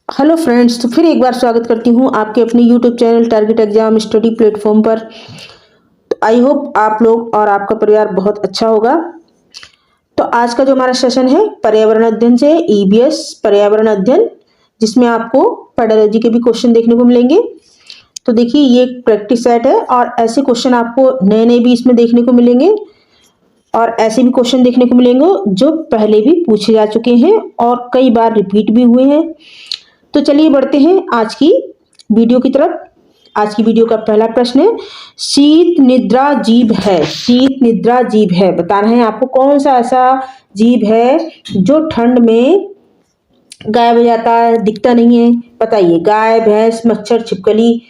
Hello friends, तो फिर एक बार स्वागत करती हूँ आपके अपने YouTube channel target exam study platform पर। तो आई होप आप लोग और आपका परिवार बहुत अच्छा होगा। तो आज का जो हमारा सेशन है पर्यावरण अध्ययन से ईबीएस पर्यावरण अध्ययन, जिसमें आपको पेडोलॉजी के भी क्वेश्चन देखने को मिलेंगे। तो देखिए, ये एक प्रैक्टिस सेट है और ऐसे क्वेश्चन आपको नए नए भी इसमें देखने को मिलेंगे और ऐसे भी क्वेश्चन देखने को मिलेंगे जो पहले भी पूछे जा चुके हैं और कई बार रिपीट भी हुए हैं। तो चलिए बढ़ते हैं आज की वीडियो की तरफ। आज की वीडियो का पहला प्रश्न है, शीत निद्रा जीव है। शीत निद्रा जीव है, बताना है आपको कौन सा ऐसा जीव है जो ठंड में गायब हो जाता है, दिखता नहीं है। बताइए, गाय, भैंस, मच्छर, छिपकली,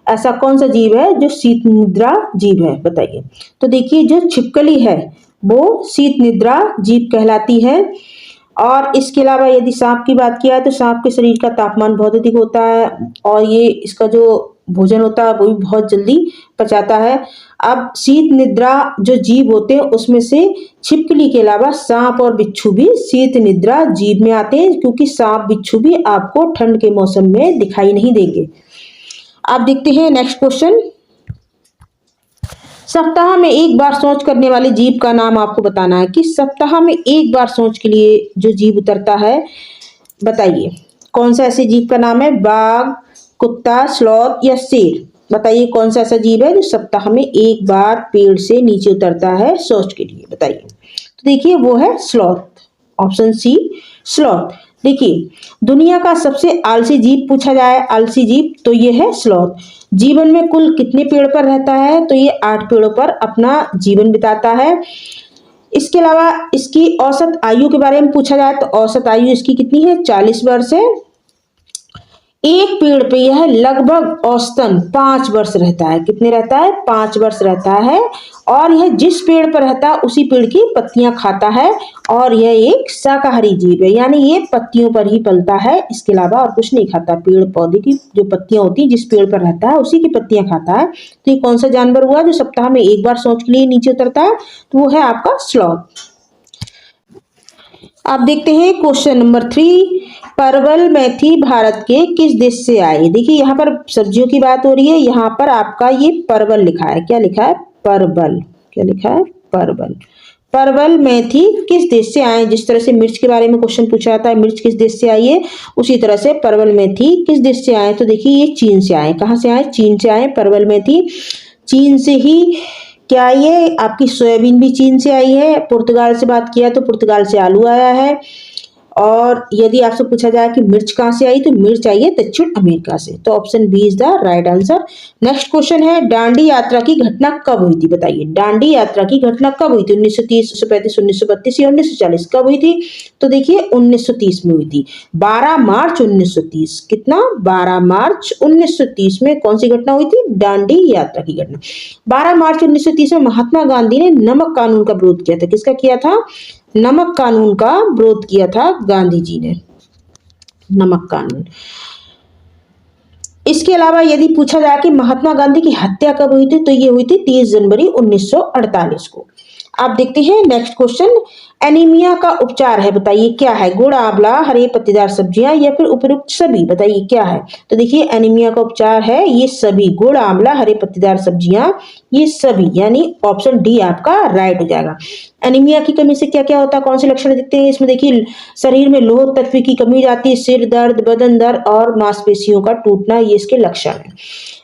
ऐसा कौन सा जीव है जो शीत निद्रा जीव है? बताइए। तो देखिए, जो छिपकली है वो शीत निद्रा जीव कहलाती है। और इसके अलावा यदि सांप की बात किया तो सांप के शरीर का तापमान बहुत अधिक होता है और ये इसका जो भोजन होता है वो भी बहुत जल्दी पचाता है। अब शीत निद्रा जो जीव होते हैं उसमें से छिपकली के अलावा सांप और बिच्छू भी शीत निद्रा जीव में आते हैं, क्योंकि सांप बिच्छू भी आपको ठंड के मौसम में दिखाई नहीं देंगे। आप देखते हैं नेक्स्ट क्वेश्चन, सप्ताह में एक बार सोच करने वाले जीव का नाम आपको बताना है कि सप्ताह में एक बार सोच के लिए जो जीव उतरता है, बताइए कौन सा ऐसे जीव का नाम है? बाघ, कुत्ता, स्लॉथ या शेर? बताइए कौन सा ऐसा जीव है जो सप्ताह में एक बार पेड़ से नीचे उतरता है सोच के लिए? बताइए। तो देखिए, वो है स्लॉथ, ऑप्शन सी स्लॉथ। देखिए, दुनिया का सबसे आलसी जीव पूछा जाए, आलसी जीव, तो ये है स्लॉथ। जीवन में कुल कितने पेड़ पर रहता है? तो ये 8 पेड़ों पर अपना जीवन बिताता है। इसके अलावा इसकी औसत आयु के बारे में पूछा जाए तो औसत आयु इसकी कितनी है? 40 वर्ष है। एक पेड़ पे यह लगभग औसतन 5 वर्ष रहता है। कितने रहता है? 5 वर्ष रहता है। और यह जिस पेड़ पर रहता है उसी पेड़ की पत्तियां खाता है और यह एक शाकाहारी जीव है, यानी ये पत्तियों पर ही पलता है, इसके अलावा और कुछ नहीं खाता। पेड़ पौधे की जो पत्तियां होती है, जिस पेड़ पर रहता है उसी की पत्तियां खाता है। तो ये कौन सा जानवर हुआ जो सप्ताह में एक बार सोच के लिए नीचे उतरता है? तो वो है आपका स्लॉथ। आप देखते हैं क्वेश्चन नंबर 3, परवल मेथी भारत के किस देश से आई? देखिए, यहाँ पर सब्जियों की बात हो रही है। यहाँ पर आपका ये परवल लिखा है। क्या लिखा है? परवल। क्या लिखा है? परवल। परवल मेथी किस देश से आए? जिस तरह से मिर्च के बारे में क्वेश्चन पूछा जाता है, मिर्च किस देश से आई है, उसी तरह से परवल मेथी किस देश से आए? तो देखिए, ये चीन से आए। कहाँ से आए? चीन से आए। परवल मेथी चीन से ही। क्या ये आपकी सोयाबीन भी चीन से आई है? पुर्तगाल से बात किया तो पुर्तगाल से आलू आया है। और यदि आपसे पूछा जाए कि मिर्च कहाँ से आई, तो मिर्च आई है दक्षिण अमेरिका से। तो option B is the right answer. Next question है, दांडी यात्रा की घटना कब हुई थी? बताइए, दांडी यात्रा की घटना कब हुई थी? 1930, 1935, 1932 या 1940? कब हुई थी? तो देखिए, 1930 में हुई थी। 12 मार्च 1930। कितना? 12 मार्च 1930 में कौन सी घटना हुई थी? दांडी यात्रा की घटना। 12 मार्च 1930 में महात्मा गांधी ने नमक कानून का विरोध किया था। किसका किया था? नमक कानून का विरोध किया था गांधी जी ने। नमक कानून। इसके अलावा यदि पूछा जाए कि महात्मा गांधी की हत्या कब हुई थी, तो ये हुई थी 30 जनवरी 1948 को। आप देखते हैं नेक्स्ट क्वेश्चन, एनीमिया का उपचार है, बताइए क्या है? गुड़, आंवला, हरे पत्तेदार सब्जियां या फिर उपयुक्त सभी? बताइए क्या है? तो देखिए, एनीमिया का उपचार है ये सभी, गुड़, आंवला, हरे पत्तेदार सब्जियां, ये सभी, यानी ऑप्शन डी आपका राइट हो जाएगा। एनीमिया की कमी से क्या क्या होता है, कौन से लक्षण दिखते हैं? इसमें देखिए, शरीर में लौह तत्व की कमी हो जाती है, सिर दर्द, बदन दर्द और मांसपेशियों का टूटना, ये इसके लक्षण है।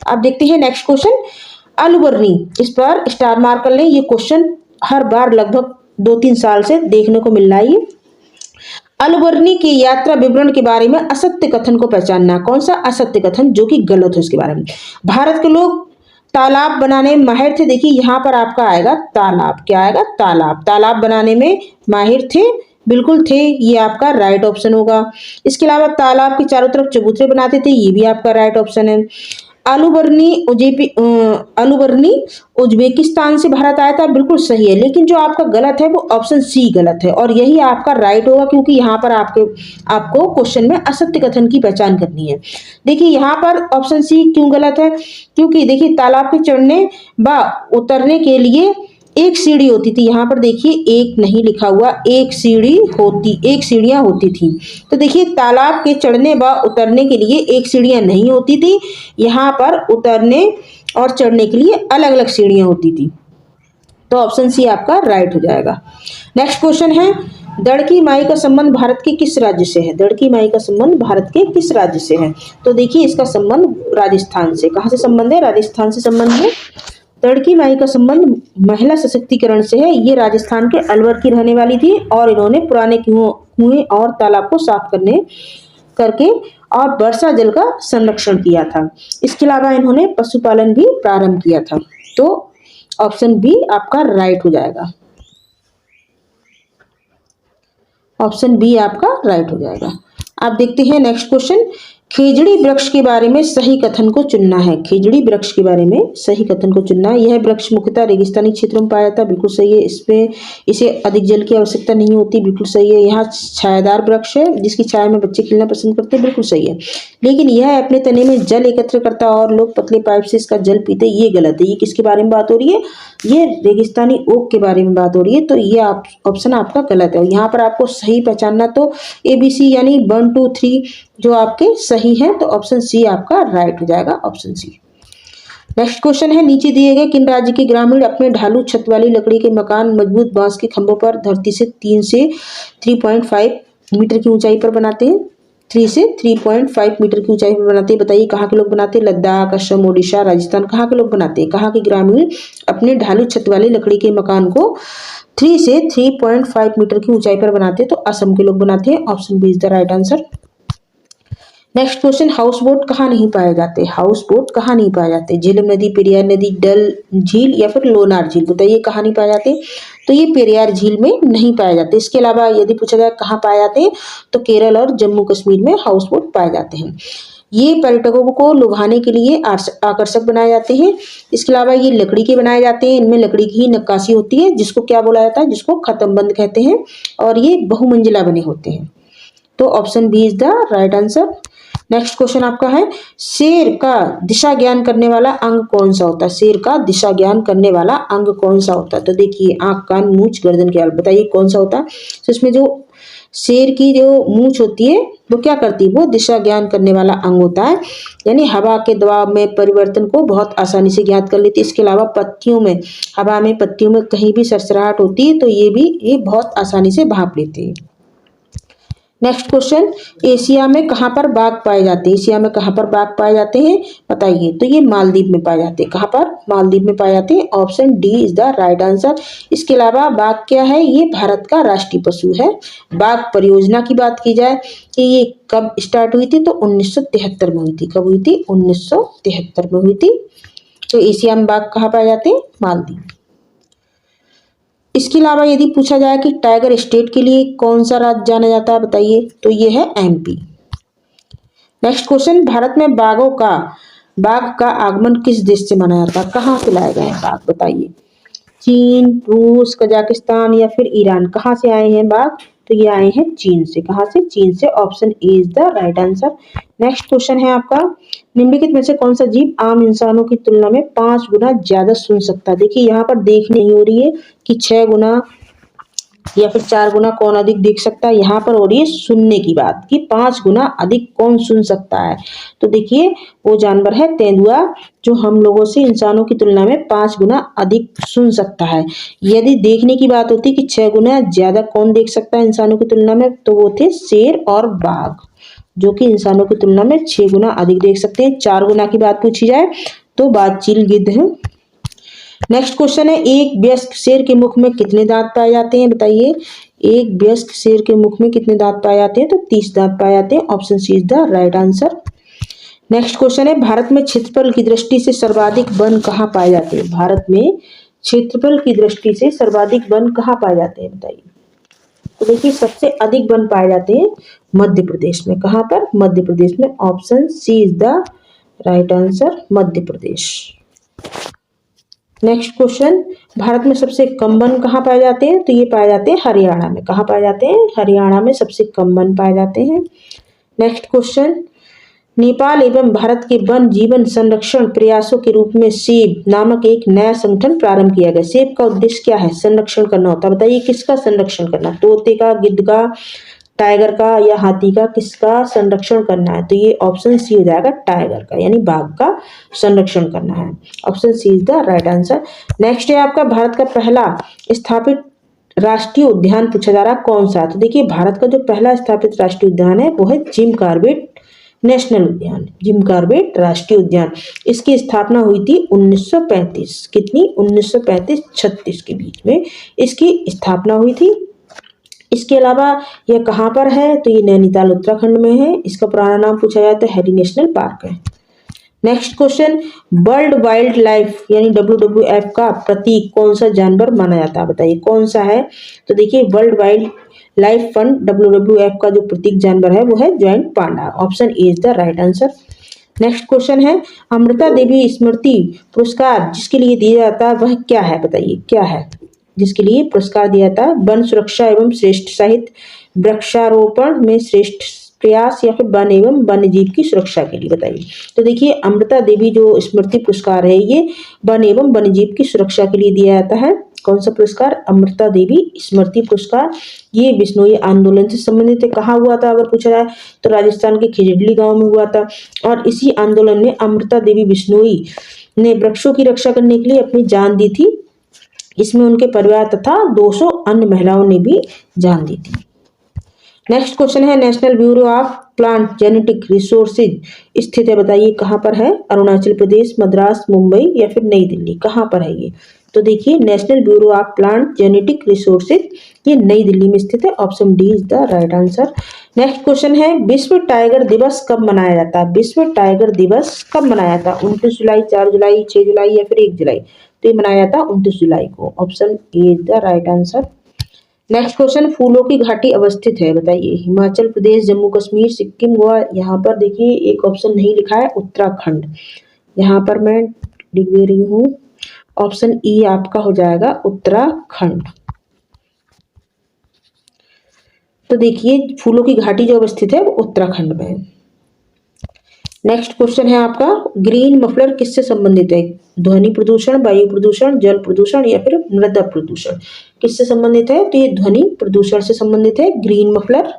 अब देखते हैं नेक्स्ट क्वेश्चन, अलुबर्नी, इस पर स्टार मार्क कर लें। ये क्वेश्चन हर बार लगभग 2-3 साल से देखने को मिल रहा है। अलबर्नी की यात्रा विवरण के बारे में असत्य कथन को पहचानना। कौन सा असत्य कथन जो कि गलत हो इसके बारे में? भारत के लोग तालाब बनाने में माहिर थे। देखिए, यहाँ पर आपका आएगा तालाब। क्या आएगा? तालाब। तालाब बनाने में माहिर थे, बिल्कुल थे, ये आपका राइट ऑप्शन होगा। इसके अलावा तालाब के चारों तरफ चबूतरे बनाते थे, ये भी आपका राइट ऑप्शन है। आलूबर्नी उज्बेकिस्तान से भारत आया था, बिल्कुल सही है, लेकिन जो आपका गलत है वो ऑप्शन सी गलत है और यही आपका राइट होगा, क्योंकि यहाँ पर आपको क्वेश्चन में असत्य कथन की पहचान करनी है। देखिए, यहाँ पर ऑप्शन सी क्यों गलत है? क्योंकि देखिए, तालाब पे चढ़ने व उतरने के लिए एक सीढ़ी होती थी, यहाँ पर देखिए एक नहीं लिखा हुआ, एक सीढ़ियाँ होती थी। तो देखिए तालाब के चढ़ने व उतरने के लिए एक सीढ़ियाँ नहीं होती थी, यहाँ पर उतरने और चढ़ने के लिए अलग अलग सीढ़ियाँ होती थी। तो ऑप्शन सी आपका राइट हो जाएगा। नेक्स्ट क्वेश्चन है, दड़ की माई का संबंध भारत के किस राज्य से है? दड़ की माई का संबंध भारत के किस राज्य से है? तो देखिए इसका संबंध राजस्थान से। कहाँ से संबंध है? राजस्थान से संबंध है। दड़ की माई का संबंध महिला सशक्तिकरण से है। ये राजस्थान के अलवर की रहने वाली थी और इन्होंने पुराने कुएं और तालाब को साफ करके और वर्षा जल का संरक्षण किया था। इसके अलावा इन्होंने पशुपालन भी प्रारंभ किया था। तो ऑप्शन बी आपका राइट हो जाएगा। ऑप्शन बी आपका राइट हो जाएगा। आप देखते हैं नेक्स्ट क्वेश्चन, खेजड़ी वृक्ष के बारे में सही कथन को चुनना है। खेजड़ी वृक्ष के बारे में सही कथन को चुनना है। यह वृक्ष मुख्यतः रेगिस्तानी क्षेत्रों में पाया जाता है, बिल्कुल सही है। इसमें इसे अधिक जल की आवश्यकता नहीं होती, बिल्कुल सही है। यहाँ छायादार वृक्ष है जिसकी छाया में बच्चे खेलना पसंद करते हैं, बिल्कुल सही है। लेकिन यह अपने तने में जल एकत्र करता है और लोग पतले पाइप से इसका जल पीते, ये गलत है। ये किसके बारे में बात हो रही है? ये रेगिस्तानी ओक के बारे में बात हो रही है। तो ये ऑप्शन आपका गलत है। यहाँ पर आपको सही पहचानना, तो ABC यानी 1 2 3 जो आपके सही है, तो ऑप्शन सी आपका राइट हो जाएगा, ऑप्शन सी। नेक्स्ट क्वेश्चन है, नीचे दिए गए किन राज्य के ग्रामीण अपने ढालू छत वाली लकड़ी के मकान मजबूत बांस के खंभों पर धरती से 3 से 3.5 मीटर की ऊंचाई पर बनाते हैं? 3 से 3.5 मीटर की ऊंचाई पर बनाते हैं। बताइए कहाँ के लोग बनाते हैं? लद्दाख, असम, ओडिशा, राजस्थान, कहाँ के लोग बनाते हैं? कहाँ के ग्रामीण अपने ढालू छत वाली लकड़ी के मकान को 3 से 3.5 मीटर की ऊंचाई पर बनाते हैं? तो असम के लोग बनाते हैं। Option B is the right answer. Next question, houseboat कहाँ नहीं पाए जाते? हाउस बोट कहाँ नहीं पाए जाते? झेलम नदी, पेरियार नदी, डल झील या फिर लोनार झील? बताइए कहाँ नहीं पाए जाते? तो ये पेरियार झील में नहीं पाए जाते। इसके अलावा यदि पूछा जाए कहाँ पाए जाते हैं, तो केरल और जम्मू कश्मीर में हाउस बोट पाए जाते हैं। ये पर्यटकों को लुभाने के लिए आकर्षक बनाए जाते हैं। इसके अलावा ये लकड़ी के बनाए जाते हैं, इनमें लकड़ी की ही नक्काशी होती है, जिसको क्या बोला जाता है? जिसको खत्मबंद कहते हैं, और ये बहुमंजिला बने होते हैं। तो option B is the right answer. Next question आपका है, शेर का दिशा ज्ञान करने वाला अंग कौन सा होता है? शेर का दिशा ज्ञान करने वाला अंग कौन सा होता है? तो देखिए आंख, कान, मूंछ, गर्दन के आल, बताइए कौन सा होता है? तो इसमें जो शेर की जो मूंछ होती है वो क्या करती है? वो दिशा ज्ञान करने वाला अंग होता है, यानी हवा के दबाव में परिवर्तन को बहुत आसानी से ज्ञात कर लेती है। इसके अलावा पत्तियों में, हवा में पत्तियों में कहीं भी सरसराहट होती है तो ये बहुत आसानी से भांप लेते हैं। नेक्स्ट क्वेश्चन, एशिया में कहाँ पर बाघ पाए जाते हैं? एशिया में कहाँ पर बाघ पाए जाते हैं बताइए? तो ये मालदीव में पाए जाते हैं। कहाँ पर? मालदीव में पाए जाते हैं। Option D is the right answer. इसके अलावा बाघ क्या है? ये भारत का राष्ट्रीय पशु है। बाघ परियोजना की बात की जाए कि ये कब स्टार्ट हुई थी, तो 1973 में हुई थी। कब हुई थी? 1973 में हुई थी। तो एशिया में बाघ कहाँ पाए जाते हैं? मालदीव। इसके अलावा यदि पूछा जाए कि टाइगर स्टेट के लिए कौन सा राज्य जाना जाता है बताइए? तो ये है MP। नेक्स्ट क्वेश्चन, भारत में बाघ का आगमन किस देश से माना जाता है? कहाँ से लाए गए हैं बाघ बताइए? चीन, रूस, कजाकिस्तान या फिर ईरान? कहाँ से आए हैं बाघ? तो ये आए हैं चीन से। कहाँ से? चीन से। Option A is the right answer. Next question है आपका, निम्नलिखित में से कौन सा जीव आम इंसानों की तुलना में 5 गुना ज्यादा सुन सकता है? देखिए यहाँ पर देखने नहीं हो रही है कि 6 गुना या फिर 4 गुना कौन अधिक देख सकता है, यहाँ पर हो रही है सुनने की बात कि 5 गुना अधिक कौन सुन सकता है। तो देखिए वो जानवर है तेंदुआ, जो हम लोगों से इंसानों की तुलना में 5 गुना अधिक सुन सकता है। यदि देखने की बात होती कि 6 गुना ज्यादा कौन देख सकता है इंसानों की तुलना में, तो वो थे शेर और बाघ, जो कि इंसानों की तुलना में 6 गुना अधिक देख सकते हैं। 4 गुना की बात पूछी जाए तो बादचील गिद्ध है। नेक्स्ट क्वेश्चन है, एक वयस्क शेर के मुख में कितने दांत पाए जाते हैं बताइए? एक वयस्क शेर के मुख में कितने दांत पाए जाते हैं? तो 30 दांत पाए जाते हैं। Option C is the right answer. Next question है, भारत में क्षेत्रफल की दृष्टि से सर्वाधिक वन कहाँ पाए जाते हैं? भारत में क्षेत्रफल की दृष्टि से सर्वाधिक वन कहाँ पाए जाते हैं बताइए? तो देखिए सबसे अधिक वन पाए जाते हैं मध्य प्रदेश में। कहाँ पर? मध्य प्रदेश में। Option C is the right answer, Madhya Pradesh. Next question, Bharat में सबसे कम वन कहाँ पाए जाते हैं? तो ये पाए जाते हैं हरियाणा में। कहाँ पाए जाते हैं? हरियाणा में सबसे कम वन पाए जाते हैं। नेक्स्ट क्वेश्चन, नेपाल एवं भारत के वन जीवन संरक्षण प्रयासों के रूप में सेब नामक एक नया संगठन प्रारंभ किया गया। सेब का उद्देश्य क्या है? संरक्षण करना होता है। बताइए किसका संरक्षण करना? तोते का, गिद्ध का, टाइगर का या हाथी का? किसका संरक्षण करना है? तो ये ऑप्शन सी हो जाएगा, टाइगर का, यानी बाघ का संरक्षण करना है। Option C is the right answer. Next है आपका भारत का पहला स्थापित राष्ट्रीय उद्यान पूछा जा रहा है, कौन सा? तो देखिए भारत का जो पहला स्थापित राष्ट्रीय उद्यान है वो है जिम कॉर्बेट नेशनल उद्यान, जिम कॉर्बेट राष्ट्रीय उद्यान। इसकी स्थापना हुई थी 1935। कितनी? 1935-36 के बीच में इसकी स्थापना हुई थी। इसके अलावा यह कहाँ पर है? तो ये नैनीताल उत्तराखंड में है। इसका पुराना नाम पूछा जाता है हैरी नेशनल पार्क है। Next question, world wild life यानी WWF का प्रतीक कौन सा जानवर माना जाता है? बताइए कौन सा है? तो देखिए world wild life fund WWF का जो प्रतीक जानवर है वो है joint Panda. Option A is the right answer. Next question है, अमृता देवी स्मृति पुरस्कार जिसके लिए दिया जाता है वह क्या है? बताइए क्या है जिसके लिए पुरस्कार दिया जाता है? वन सुरक्षा एवं श्रेष्ठ साहित्य, वृक्षारोपण में श्रेष्ठ प्रयास या फिर वन एवं वन्य जीव की सुरक्षा के लिए? बताइए। तो देखिए अमृता देवी जो स्मृति पुरस्कार है ये वन एवं वन्य जीव की सुरक्षा के लिए दिया जाता है। कौन सा पुरस्कार? अमृता देवी स्मृति पुरस्कार। ये बिश्नोई आंदोलन से संबंधित है। कहाँ हुआ था अगर पूछा जाए तो राजस्थान के खिजड़ली गांव में हुआ था। और इसी आंदोलन में अमृता देवी बिश्नोई ने वृक्षों की रक्षा करने के लिए अपनी जान दी थी। इसमें उनके परिवार तथा 200 अन्य महिलाओं ने भी जान दी थी। नेक्स्ट क्वेश्चन है, national bureau of plant genetic resources स्थित है। बताइए कहाँ पर है? अरुणाचल प्रदेश, मद्रास, मुंबई या फिर नई दिल्ली? कहाँ पर है ये? तो देखिए national bureau of plant genetic resources ये नई दिल्ली में स्थित है। Option D is the right answer. Next question है, विश्व टाइगर दिवस कब मनाया जाता है? विश्व टाइगर दिवस कब मनाया जाता है? 29 जुलाई, 4 जुलाई, 6 जुलाई या फिर 1 जुलाई? तो ये मनाया जाता है 29 जुलाई को। Option A is the right answer. Next question, फूलों की घाटी अवस्थित है। बताइए हिमाचल प्रदेश, जम्मू कश्मीर, सिक्किम, गोवा? यहाँ पर देखिए एक ऑप्शन नहीं लिखा है, उत्तराखंड। यहाँ पर मैं लिख दे रही हूँ, ऑप्शन ई आपका हो जाएगा उत्तराखंड। तो देखिए फूलों की घाटी जो अवस्थित है वो उत्तराखंड में है। नेक्स्ट क्वेश्चन है आपका, ग्रीन मफलर किससे संबंधित है? ध्वनि प्रदूषण, वायु प्रदूषण, जल प्रदूषण या फिर मृदा प्रदूषण? किससे संबंधित है? तो ये ध्वनि प्रदूषण से संबंधित है ग्रीन मफलर।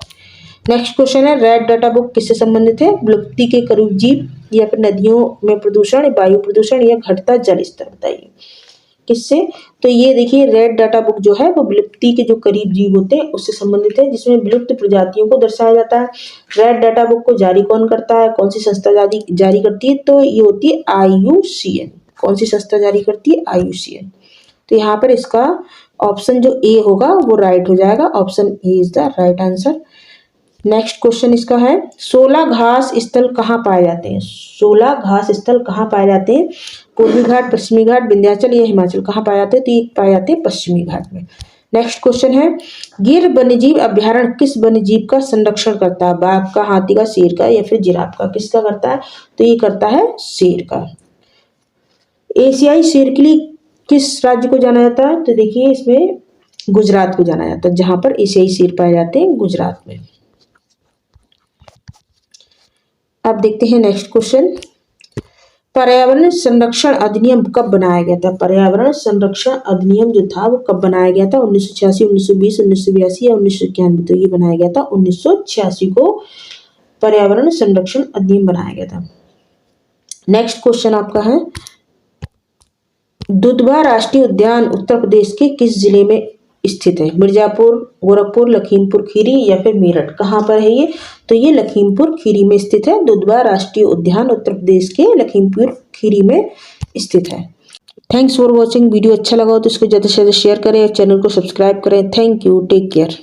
नेक्स्ट क्वेश्चन है, रेड डाटा बुक किससे संबंधित है? विलुप्ति के करीब जीव या फिर नदियों में प्रदूषण, वायु प्रदूषण या घटता जल स्तर? बताइए किससे? तो ये देखिए रेड डाटा बुक जो है वो विलुप्ति के जो करीब जीव होते हैं उससे संबंधित है, जिसमें विलुप्त प्रजातियों को दर्शाया जाता है। रेड डाटा बुक को जारी कौन करता है? कौन सी संस्था जारी करती है? तो ये होती है IUCN। कौन सी संस्था जारी करती है? IUCN। तो यहाँ पर इसका ऑप्शन जो ए होगा वो राइट हो जाएगा। Option A is the right answer. Next question इसका है, 16 घास स्थल कहाँ पाए जाते हैं? 16 घास स्थल कहाँ पाए जाते हैं? पूर्वी घाट, पश्चिमी घाट, विंध्याचल या हिमाचल? कहाँ पाए जाते हैं? तो ये पाए जाते हैं पश्चिमी घाट में। नेक्स्ट क्वेश्चन है, गिर वन्यजीव अभ्यारण्य किस वन्यजीव का संरक्षण करता है? बाघ का, हाथी का, शेर का या फिर जिराफ का? किसका करता है? तो ये करता है शेर का। एशियाई शेर के लिए किस राज्य को जाना जाता है? तो देखिए इसमें गुजरात को जाना जाता है, जहां पर एशियाई शेर पाए जाते हैं गुजरात में। अब देखते हैं नेक्स्ट क्वेश्चन, पर्यावरण संरक्षण अधिनियम कब बनाया गया था? पर्यावरण संरक्षण अधिनियम जो था वो कब बनाया गया था? 1986, 1920, 1982 या 1991? तो ये बनाया गया था 1986 को पर्यावरण संरक्षण अधिनियम बनाया गया था। नेक्स्ट क्वेश्चन आपका है, दुधवा राष्ट्रीय उद्यान उत्तर प्रदेश के किस जिले में स्थित है? मिर्जापुर, गोरखपुर, लखीमपुर खीरी या फिर मेरठ? कहाँ पर है ये? तो ये लखीमपुर खीरी में स्थित है। दुधवा राष्ट्रीय उद्यान उत्तर प्रदेश के लखीमपुर खीरी में स्थित है। Thanks for watching. वीडियो अच्छा लगा हो तो इसको ज़्यादा से ज़्यादा शेयर करें, चैनल को सब्सक्राइब करें। Thank you, take care.